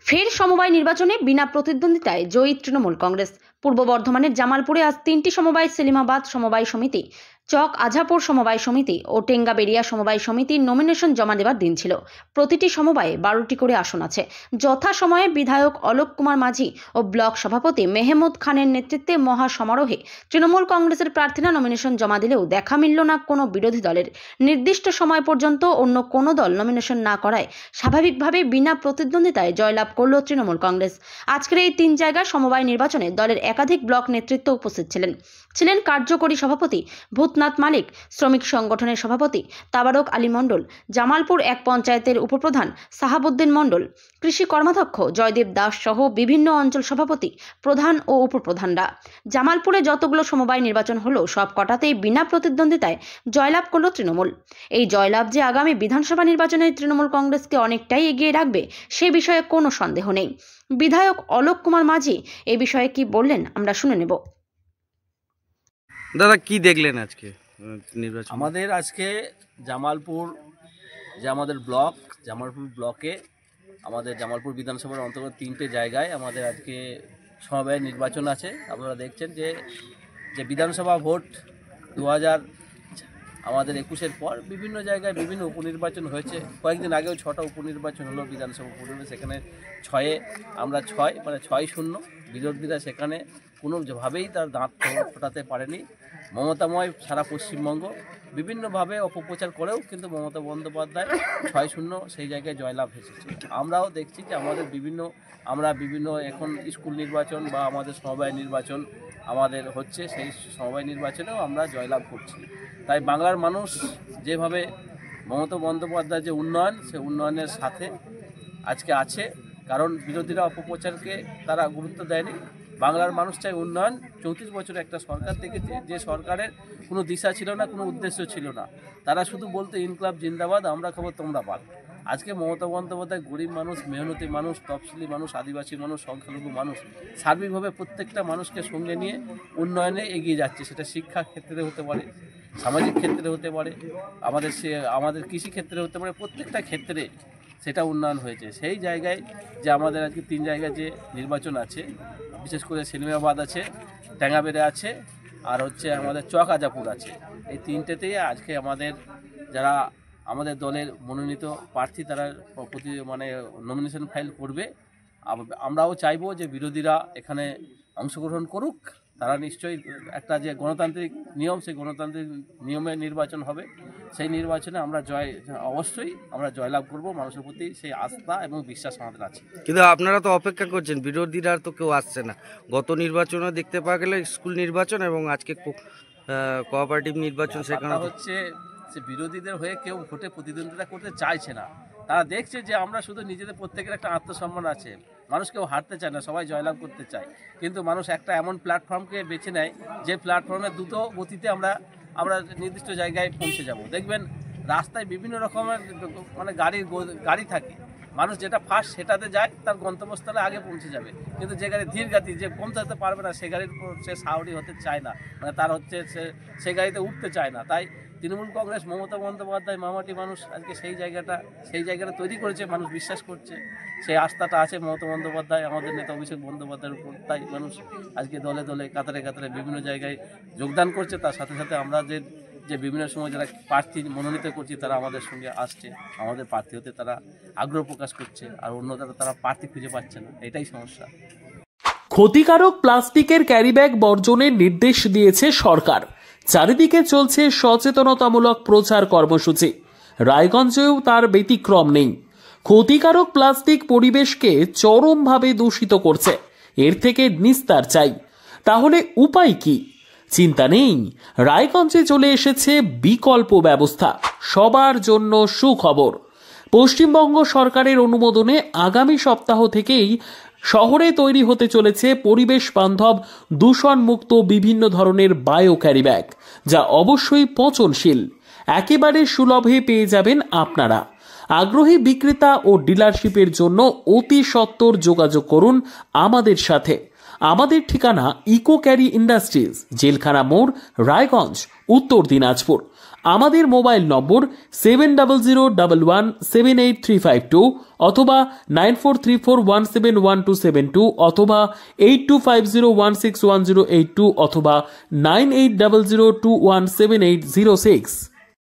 ফের সমবায় নির্বাচনে বিনা প্রতিদ্বন্দ্বিতায় জয়ী তৃণমূল কংগ্রেস। পূর্ব বর্ধমানের জামালপুরে আজ 3টি সমবায় সেলিমাবাদ সমবায় সমিতি, চক আঝাপুর সমবায় সমিতি ও টেঙ্গাবেড়িয়া সমবায় সমিতির নমিনেশন জমা দেওয়ার দিন ছিল। প্রতিটি সমবায়ে 12টি করে আসন আছে। যথাসময়ে বিধায়ক অলোক কুমার মাঝি ও ব্লক সভাপতি মেহমুদ খানের নেতৃত্বে মহা সমারোহে তৃণমূল কংগ্রেসের প্রার্থীরা নমিনেশন জমা দিলেও দেখা মিলল না কোনো বিরোধী দলের। নির্দিষ্ট সময় পর্যন্ত অন্য কোনো দল নমিনেশন না করায় স্বাভাবিকভাবে বিনা প্রতিদ্বন্দ্বিতায় জয়লাভ করল তৃণমূল কংগ্রেস। আজকের এই 3 জায়গার সমবায় নির্বাচনে দলের একাধিক ব্লক নেতৃত্ব উপস্থিত ছিলেন কার্যকরী সভাপতি ভূতনাথ মালিক, শ্রমিক সংগঠনের সভাপতি তাবারক আলী মণ্ডল, জামালপুর এক পঞ্চায়েতের উপপ্রধান সাহাবুদ্দিন মণ্ডল, কৃষি কর্মাধ্যক্ষ জয়দেব দাস সহ বিভিন্ন অঞ্চল সভাপতি, প্রধান ও উপপ্রধানরা। জামালপুরে যতগুলো সমবায় নির্বাচন হলো সব কটাতেই বিনা প্রতিদ্বন্দ্বিতায় জয়লাভ করল তৃণমূল। এই জয়লাভ যে আগামী বিধানসভা নির্বাচনে তৃণমূল কংগ্রেসকে অনেকটাই এগিয়ে রাখবে সে বিষয়ে কোনো সন্দেহ নেই। বিধায়ক অলোক কুমার মাঝি এ বিষয়ে কি বললেন আমরা শুনে নেব। দাদা, কি দেখলেন আজকে নির্বাচন? আমাদের আজকে জামালপুর যে আমাদের ব্লক, জামালপুর ব্লকে আমাদের জামালপুর বিধানসভার অন্তর্গত 3টে জায়গায় আমাদের আজকে সমবায় নির্বাচন আছে। আপনারা দেখছেন যে বিধানসভা ভোট 2000 আমাদের 21-এর পর বিভিন্ন জায়গায় বিভিন্ন উপনির্বাচন হয়েছে। কয়েকদিন আগেও 6টা উপনির্বাচন হলো বিধানসভা উপনির্বাচন। সেখানে 6-এ আমরা 6 মানে 6-0। বিরোধীরা সেখানে কোনোভাবেই তার দাঁত ফোটাতে পারেনি। মমতাময় সারা পশ্চিমবঙ্গ বিভিন্নভাবে অপপ্রচার করেও কিন্তু মমতা বন্দ্যোপাধ্যায় 6-0 সেই জায়গায় জয়লাভ এসেছে। আমরাও দেখছি যে আমাদের বিভিন্ন এখন স্কুল নির্বাচন বা আমাদের সমবায় নির্বাচন আমাদের হচ্ছে, সেই সমবায় নির্বাচনেও আমরা জয়লাভ করছি। তাই বাংলার মানুষ যেভাবে মমতা বন্দ্যোপাধ্যায়ের যে উন্নয়ন, সে উন্নয়নের সাথে আজকে আছে। কারণ বিরোধীরা অপপ্রচারকে তারা গুরুত্ব দেয়নি। বাংলার মানুষ চাই উন্নয়ন। 34 বছর একটা সরকার দেখেছে যে সরকারের কোনো দিশা ছিল না, কোনো উদ্দেশ্য ছিল না। তারা শুধু বলতো ইনকলাব জিন্দাবাদ, আমরা খাবো তোমরা বাদ। আজকে মমতা বন্দ্যোপাধ্যায় গরিব মানুষ, মেহনতি মানুষ, তফসিলি মানুষ, আদিবাসী মানুষ, সংখ্যালঘু মানুষ সার্বিকভাবে প্রত্যেকটা মানুষকে সঙ্গে নিয়ে উন্নয়নে এগিয়ে যাচ্ছে। সেটা শিক্ষা ক্ষেত্রে হতে পারে, সামাজিক ক্ষেত্রে হতে পারে, আমাদের কৃষি ক্ষেত্রে হতে পারে, প্রত্যেকটা ক্ষেত্রে সেটা উন্নয়ন হয়েছে। সেই জায়গায় যে আমাদের আজকে 3 জায়গায় যে নির্বাচন আছে, বিশেষ করে সেলিমাবাদ আছে, টেঙ্গাবেড়ে আছে, আর হচ্ছে আমাদের চক আজাপুর আছে। এই 3টেতেই আজকে যারা আমাদের দলের মনোনীত প্রার্থী তারা নমিনেশন ফাইল করবে। আমরাও চাইবো যে বিরোধীরা এখানে অংশগ্রহণ করুক। তারা নিশ্চয়ই একটা যে গণতান্ত্রিক নিয়ম, সেই গণতান্ত্রিক নিয়মে নির্বাচন হবে। সেই নির্বাচনে অবশ্যই আমরা জয়লাভ করব। মানুষের প্রতি সেই আস্থা এবং বিশ্বাস আমাদের আছে। কিন্তু আপনারা তো অপেক্ষা করছেন, বিরোধীরা তো কেউ আসছে না। গত নির্বাচনে দেখতে পাওয়া গেল স্কুল নির্বাচন এবং আজকে কোঅপারেটিভ নির্বাচন, সেখানে হচ্ছে যে বিরোধীদের হয়ে কেউ ভোটে প্রতিদ্বন্দ্বিতা করতে চাইছে না। তারা দেখছে যে আমরা শুধু নিজেদের প্রত্যেকের একটা আত্মসম্মান আছে। মানুষ কেউ হারতে চায় না, সবাই জয়লাভ করতে চায়। কিন্তু মানুষ একটা এমন প্ল্যাটফর্মকে বেছে নেয় যে প্ল্যাটফর্মে দ্রুত গতিতে আমরা নির্দিষ্ট জায়গায় পৌঁছে যাব। দেখবেন রাস্তায় বিভিন্ন রকমের গাড়ি থাকে। মানুষ যেটা ফার্স্ট সেটাতে যায়, তার গন্তব্যস্থলে আগে পৌঁছে যাবে। কিন্তু যে গাড়ি ধীর গতি, যে পৌঁছাতে পারবে না, সে গাড়ির উপর সে সাহরি হতে চায় না, তার হচ্ছে সে গাড়িতে উঠতে চায় না। তাই তৃণমূল কংগ্রেস, মমতা বন্দ্যোপাধ্যায়, মামাটি মানুষ আজকে সেই জায়গাটা তৈরি করেছে। মানুষ বিশ্বাস করছে, সেই আস্থাটা আছে মমতা বন্দ্যোপাধ্যায়, আমাদের নেতা অভিষেক বন্দ্যোপাধ্যায়ের উপর। তাই মানুষ আজকে দলে দলে কাতারে কাতারে বিভিন্ন জায়গায় যোগদান করছে। তার সাথে সাথে আমরা যে বিভিন্ন সময় যারা প্রার্থী মনোনীত করছি তারা আমাদের সঙ্গে আসছে, আমাদের প্রার্থী হতে তারা আগ্রহ প্রকাশ করছে। আর অন্যরা তারা প্রার্থী খুঁজে পাচ্ছে না, এটাই সমস্যা। ক্ষতিকারক প্লাস্টিকের ক্যারিব্যাগ বর্জনের নির্দেশ দিয়েছে সরকার। চারিদিকে চলছে সচেতনতামূলক প্রচার কর্মসূচি। রায়গঞ্জেও তার ব্যতিক্রম নেই। ক্ষতিকারক প্লাস্টিক পরিবেশকে চরমভাবে দূষিত করছে। এর থেকে নিস্তার চাই। তাহলে উপায় কি? চিন্তা নেই, রায়গঞ্জে চলে এসেছে বিকল্প ব্যবস্থা। সবার জন্য সুখবর। পশ্চিমবঙ্গ সরকারের অনুমোদনে আগামী সপ্তাহ থেকেই শহরে তৈরি হতে চলেছে পরিবেশ বান্ধব দূষণমুক্ত বিভিন্ন ধরনের বায়ো ক্যারিব্যাগ, যা অবশ্যই পচনশীল। একেবারে সুলভে পেয়ে যাবেন আপনারা। আগ্রহী বিক্রেতা ও ডিলারশিপের জন্য অতি সত্বর যোগাযোগ করুন আমাদের সাথে। আমাদের ঠিকানা ইকো ক্যারি ইন্ডাস্ট্রিজ, জেলখানা মোড়, রায়গঞ্জ, উত্তর দিনাজপুর। আমাদের মোবাইল নম্বর 7001178352 অথবা 9434171272 অথবা 8250161082 অথবা 9800217806।